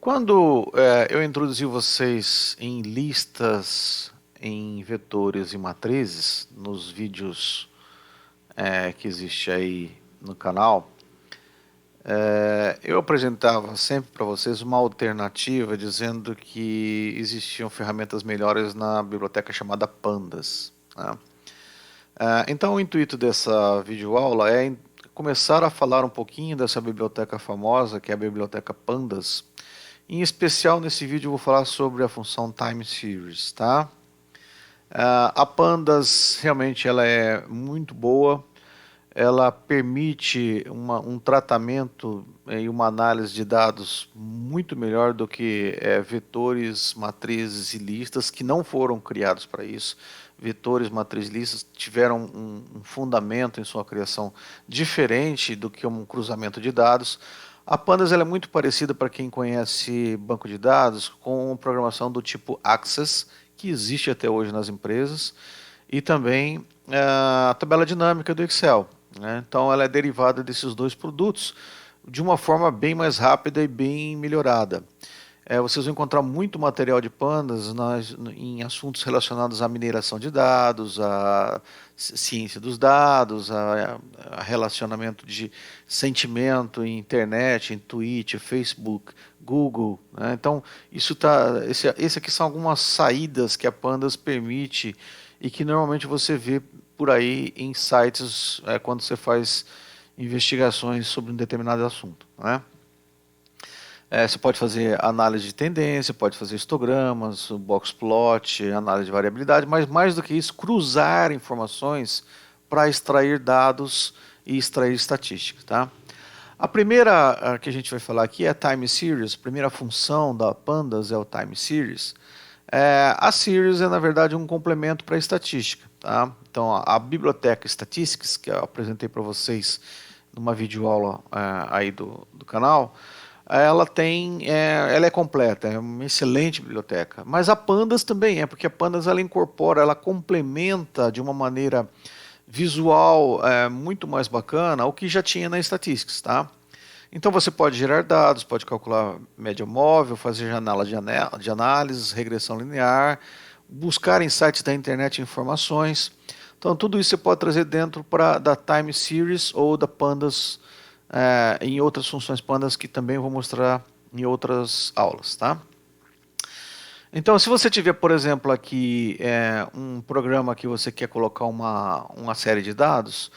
Quando eu introduzi vocês em listas, em vetores e matrizes, nos vídeos que existe aí no canal, eu apresentava sempre para vocês uma alternativa dizendo que existiam ferramentas melhores na biblioteca chamada Pandas, né? Então o intuito dessa videoaula é começar a falar um pouquinho dessa biblioteca famosa, que é a biblioteca Pandas. Em especial nesse vídeo eu vou falar sobre a função Time Series, tá? A Pandas realmente ela é muito boa, ela permite um tratamento e uma análise de dados muito melhor do que vetores, matrizes e listas que não foram criados para isso. Vetores, matrizes e listas tiveram um fundamento em sua criação diferente do que um cruzamento de dados. A Pandas ela é muito parecida, para quem conhece banco de dados, com programação do tipo Access, que existe até hoje nas empresas, e também a tabela dinâmica do Excel, né? Então ela é derivada desses dois produtos de uma forma bem mais rápida e bem melhorada. Vocês vão encontrar muito material de Pandas em assuntos relacionados à mineração de dados, à ciência dos dados, a relacionamento de sentimento em internet, em Twitch, Facebook, Google, né? Então, esse aqui são algumas saídas que a Pandas permite e que normalmente você vê por aí em sites quando você faz investigações sobre um determinado assunto, né? Você pode fazer análise de tendência, pode fazer histogramas, box plot, análise de variabilidade, mas mais do que isso, cruzar informações para extrair dados e extrair estatísticas, tá? A primeira que a gente vai falar aqui é a Time Series. A primeira função da Pandas é o Time Series. A Series é, na verdade, um complemento para a estatística, tá? Então, a biblioteca Statistics, que eu apresentei para vocês numa videoaula aí do canal, ela é completa, é uma excelente biblioteca. Mas a Pandas também é, porque a Pandas ela incorpora, ela complementa de uma maneira visual muito mais bacana o que já tinha na Statistics, tá? Então você pode gerar dados, pode calcular média móvel, fazer janela de análise, regressão linear, buscar em sites da internet informações. Então tudo isso você pode trazer dentro da Time Series ou da Pandas, em outras funções Pandas que também eu vou mostrar em outras aulas, tá? Então, se você tiver, por exemplo, aqui um programa que você quer colocar uma série de dados,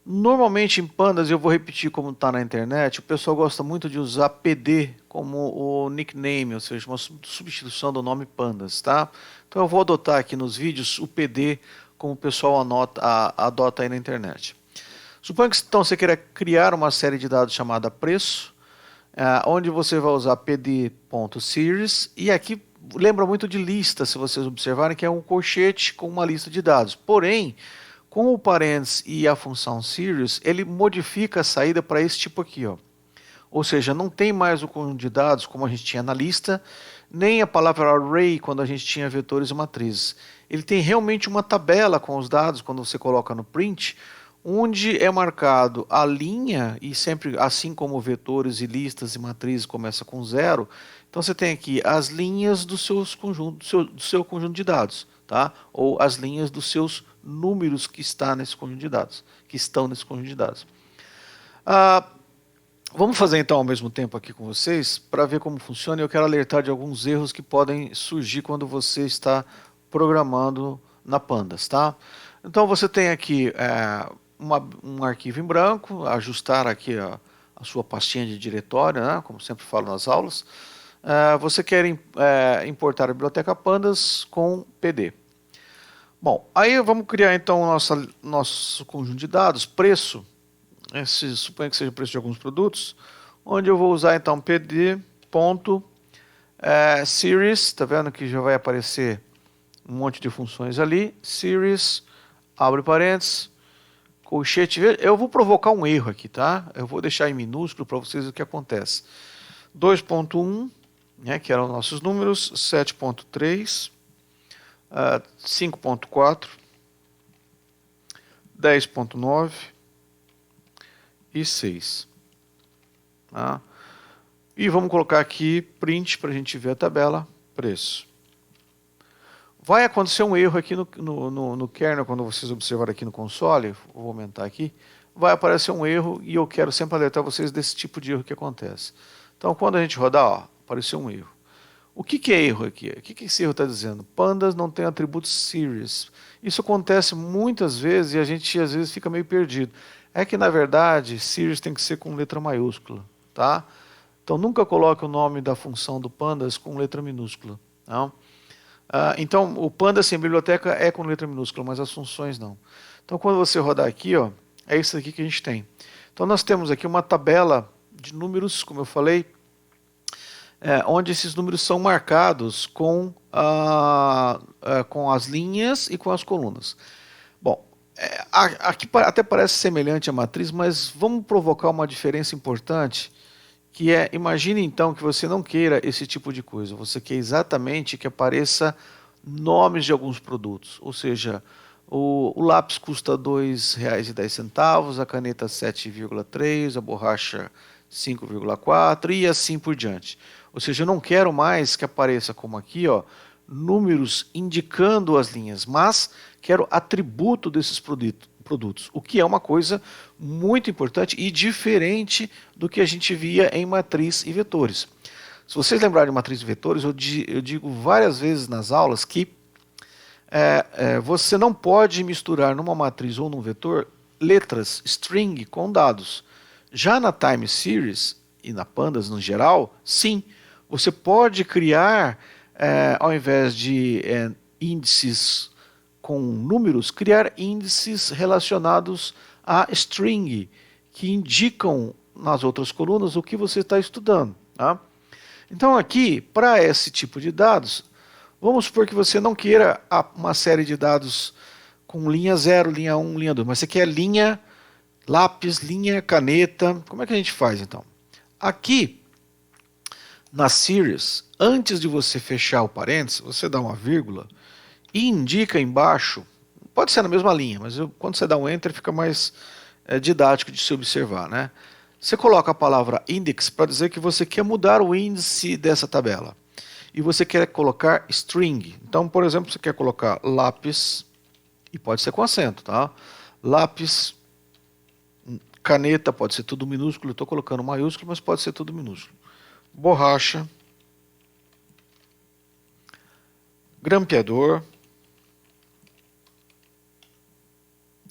normalmente em Pandas, eu vou repetir como está na internet, o pessoal gosta muito de usar PD como o nickname, ou seja, uma substituição do nome Pandas, tá? Então eu vou adotar aqui nos vídeos o PD como o pessoal adota aí na internet. Suponha que então você queira criar uma série de dados chamada preço, onde você vai usar pd.series, e aqui lembra muito de lista, se vocês observarem, que é um colchete com uma lista de dados. Porém, com o parents e a função series, ele modifica a saída para esse tipo aqui, ó. Ou seja, não tem mais o conjunto de dados como a gente tinha na lista, nem a palavra array quando a gente tinha vetores e matrizes. Ele tem realmente uma tabela com os dados quando você coloca no print, onde é marcado a linha, e sempre assim como vetores e listas e matrizes começa com zero, então você tem aqui as linhas do seu conjunto de dados, tá? Ou as linhas dos seus números que está nesse conjunto de dados, que estão nesse conjunto de dados. Ah, Vamos fazer então ao mesmo tempo aqui com vocês para ver como funciona. Eu quero alertar de alguns erros que podem surgir quando você está programando na Pandas, tá? Então você tem aqui um arquivo em branco, ajustar aqui a sua pastinha de diretório, né? Como sempre falo nas aulas. Você quer importar a biblioteca Pandas com PD. Bom, aí vamos criar então nosso conjunto de dados, preço. Suponha que seja o preço de alguns produtos, onde eu vou usar então pd.series, tá vendo que já vai aparecer um monte de funções ali, series, abre parênteses, colchete, eu vou provocar um erro aqui, tá? Eu vou deixar em minúsculo para vocês o que acontece. 2.1, né, que eram nossos números, 7.3, 5.4, 10.9 e 6. Tá? E vamos colocar aqui print para a gente ver a tabela, preço. Vai acontecer um erro aqui no kernel, quando vocês observarem aqui no console, vou aumentar aqui, vai aparecer um erro e eu quero sempre alertar vocês desse tipo de erro que acontece. Então, quando a gente rodar, ó, apareceu um erro. O que é erro aqui? O que esse erro está dizendo? Pandas não tem atributos series. Isso acontece muitas vezes e a gente às vezes fica meio perdido. É que na verdade series tem que ser com letra maiúscula, tá? Então nunca coloque o nome da função do pandas com letra minúscula. Não? Então o pandas sem biblioteca é com letra minúscula, mas as funções não. Então quando você rodar aqui, ó, é isso aqui que a gente tem. Então nós temos aqui uma tabela de números, como eu falei, onde esses números são marcados com as linhas e com as colunas. Bom, aqui até parece semelhante à matriz, mas vamos provocar uma diferença importante, que é, imagine então que você não queira esse tipo de coisa, você quer exatamente que apareça nomes de alguns produtos, ou seja, o lápis custa R$ 2,10, a caneta 7,3, a borracha 5,4 e assim por diante. Ou seja, eu não quero mais que apareça como aqui, ó, números indicando as linhas, mas quero atributo desses produtos, o que é uma coisa muito importante e diferente do que a gente via em matriz e vetores. Se vocês lembrarem de matriz e vetores, eu digo várias vezes nas aulas que você não pode misturar numa matriz ou num vetor letras, string, com dados. Já na time series e na pandas no geral, sim, você pode criar, ao invés de índices com números, criar índices relacionados a string, que indicam nas outras colunas o que você está estudando. Tá? Então aqui, para esse tipo de dados, vamos supor que você não queira uma série de dados com linha 0, linha 1, linha 2, mas você quer linha lápis, linha, caneta. Como é que a gente faz então? Aqui na series, antes de você fechar o parênteses, você dá uma vírgula e indica embaixo, pode ser na mesma linha, mas quando você dá um enter fica mais didático de se observar, né? Você coloca a palavra index para dizer que você quer mudar o índice dessa tabela. E você quer colocar string. Então, por exemplo, você quer colocar lápis, e pode ser com acento, tá? Lápis, caneta, pode ser tudo minúsculo, eu estou colocando maiúsculo, mas pode ser tudo minúsculo. Borracha, grampeador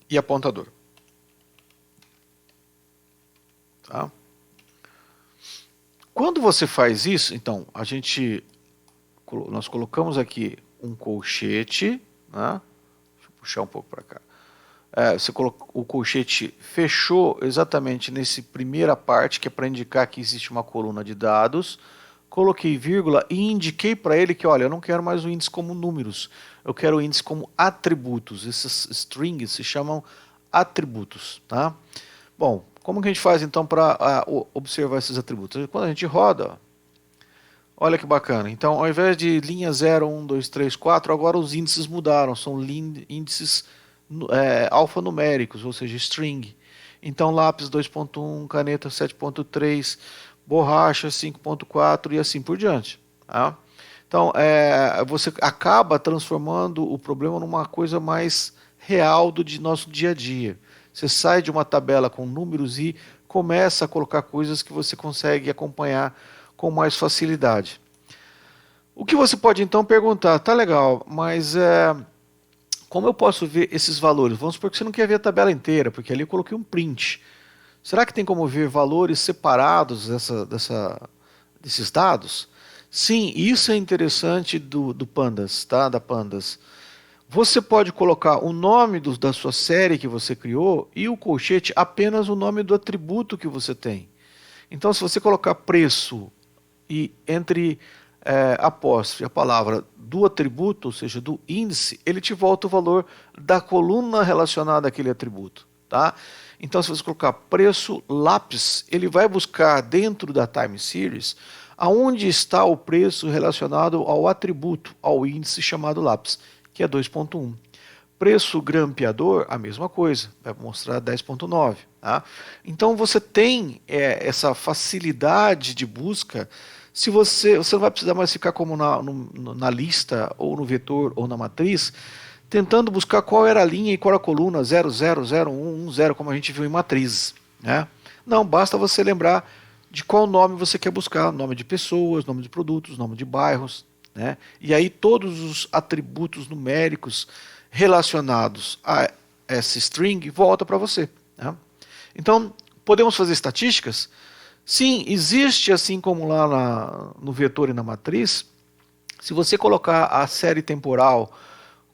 e apontador. Tá? Quando você faz isso, então, nós colocamos aqui um colchete, né? Deixa eu puxar um pouco para cá. O colchete fechou exatamente nessa primeira parte, que é para indicar que existe uma coluna de dados. Coloquei vírgula e indiquei para ele que, olha, eu não quero mais o índice como números, eu quero o índice como atributos. Esses strings se chamam atributos. Tá? Bom, como que a gente faz então para observar esses atributos? Quando a gente roda, olha que bacana. Então, ao invés de linha 0, 1, 2, 3, 4, agora os índices mudaram, são índices alfanuméricos, ou seja, string. Então, lápis 2.1, caneta 7.3, borracha 5.4 e assim por diante. Tá? Então, você acaba transformando o problema numa coisa mais real do nosso dia a dia. Você sai de uma tabela com números e começa a colocar coisas que você consegue acompanhar com mais facilidade. O que você pode então perguntar, tá legal, mas como eu posso ver esses valores? Vamos supor que você não quer ver a tabela inteira, porque ali eu coloquei um print. Será que tem como ver valores separados desses dados? Sim, isso é interessante do Pandas, tá? Da Pandas. Você pode colocar o nome da sua série que você criou e o colchete apenas o nome do atributo que você tem. Então, se você colocar preço e entre apóstrofe a palavra do atributo, ou seja, do índice, ele te volta o valor da coluna relacionada àquele atributo. Tá? Então, se você colocar preço lápis, ele vai buscar dentro da time series aonde está o preço relacionado ao atributo, ao índice chamado lápis, que é 2.1. Preço grampeador, a mesma coisa, vai mostrar 10,9. Tá? Então você tem essa facilidade de busca. Se você não vai precisar mais ficar como na lista, ou no vetor, ou na matriz, tentando buscar qual era a linha e qual era a coluna 000110, como a gente viu em matrizes. Né? Não, basta você lembrar de qual nome você quer buscar, nome de pessoas, nome de produtos, nome de bairros, né? E aí todos os atributos numéricos relacionados a essa string volta para você. Né? Então, podemos fazer estatísticas? Sim, existe, assim como lá no vetor e na matriz. Se você colocar a série temporal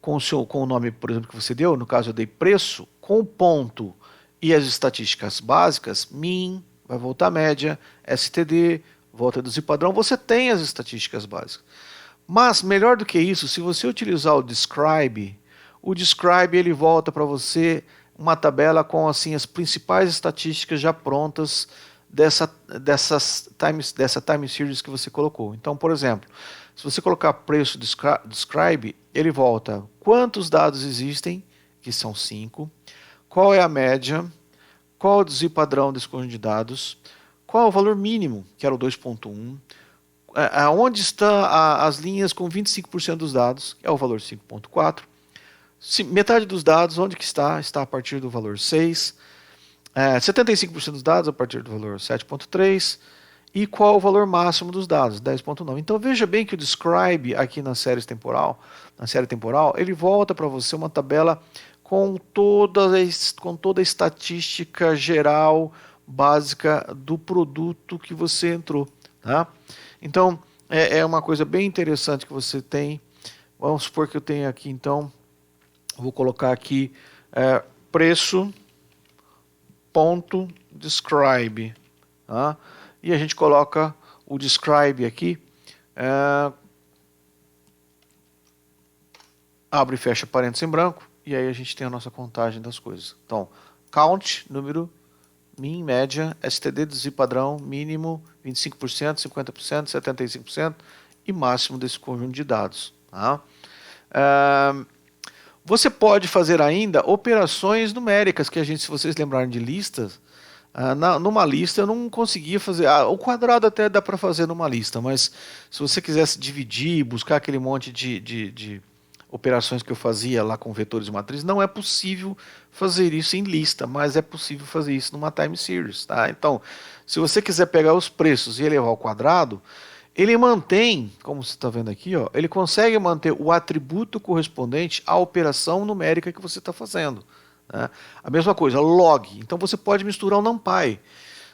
com o nome, por exemplo, que você deu, no caso eu dei preço, com o ponto e as estatísticas básicas, min, vai voltar a média, std, volta a reduzir padrão, você tem as estatísticas básicas. Mas, melhor do que isso, se você utilizar o describe ele volta para você uma tabela com assim, as principais estatísticas já prontas dessa time series que você colocou. Então, por exemplo, se você colocar preço describe, ele volta quantos dados existem, que são 5, qual é a média, qual é o desvio padrão desse conjunto de dados, qual é o valor mínimo, que era o 2.1, onde estão as linhas com 25% dos dados, que é o valor 5.4, metade dos dados, onde que está? Está a partir do valor 6, 75% dos dados a partir do valor 7.3, e qual o valor máximo dos dados, 10.9. Então veja bem que o describe aqui na série temporal, ele volta para você uma tabela com toda a estatística geral básica do produto que você entrou. Tá? Então é uma coisa bem interessante que você tem. Vamos supor que eu tenho aqui, então, vou colocar aqui preço ponto describe, tá? E a gente coloca o describe aqui, abre e fecha parênteses em branco, e aí a gente tem a nossa contagem das coisas. Então, count, número, min, média, std, desvio padrão, mínimo 25%, 50%, 75% e máximo desse conjunto de dados. Tá? Você pode fazer ainda operações numéricas, que a gente, se vocês lembrarem de listas, numa lista eu não conseguia fazer. O quadrado até dá para fazer numa lista, mas se você quisesse dividir, buscar aquele monte de operações que eu fazia lá com vetores e matrizes, não é possível fazer isso em lista, mas é possível fazer isso numa time series. Tá? Então, se você quiser pegar os preços e elevar ao quadrado, ele mantém, como você está vendo aqui, ó, ele consegue manter o atributo correspondente à operação numérica que você está fazendo. Né? A mesma coisa, log. Então você pode misturar o NumPy.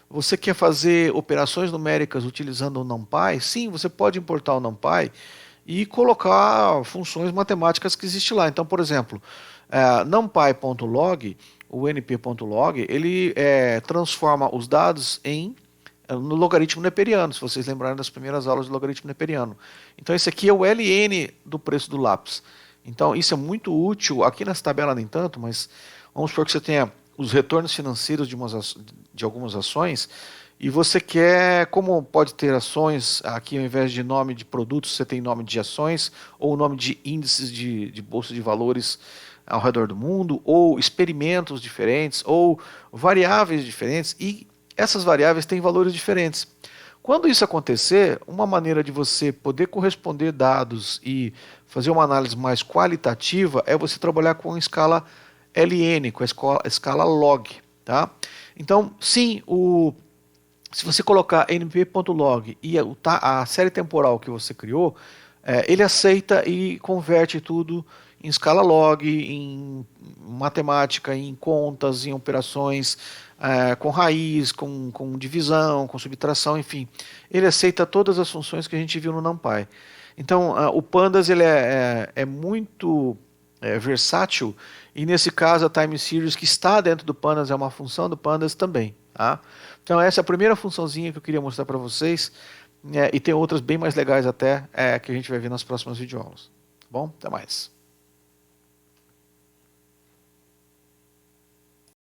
Você quer fazer operações numéricas utilizando o NumPy? Sim, você pode importar o NumPy e colocar funções matemáticas que existem lá. Então, por exemplo, numpy.log, o np.log, ele transforma os dados no logaritmo neperiano, se vocês lembrarem das primeiras aulas do logaritmo neperiano. Então esse aqui é o ln do preço do lápis. Então isso é muito útil, aqui nessa tabela nem tanto, mas vamos supor que você tenha os retornos financeiros de algumas ações, e você quer, como pode ter ações, aqui ao invés de nome de produtos, você tem nome de ações, ou nome de índices de bolsa de valores ao redor do mundo, ou experimentos diferentes, ou variáveis diferentes, e essas variáveis têm valores diferentes. Quando isso acontecer, uma maneira de você poder corresponder dados e fazer uma análise mais qualitativa é você trabalhar com a escala ln, com a escala log. Tá? Então, sim, se você colocar np.log e a série temporal que você criou, ele aceita e converte tudo em escala log, em matemática, em contas, em operações, com raiz, com divisão, com subtração, enfim. Ele aceita todas as funções que a gente viu no NumPy. Então, o Pandas ele é muito versátil, e nesse caso a time series que está dentro do Pandas é uma função do Pandas também. Tá? Então essa é a primeira funçãozinha que eu queria mostrar para vocês, e tem outras bem mais legais até, que a gente vai ver nas próximas videoaulas. Tá bom? Até mais.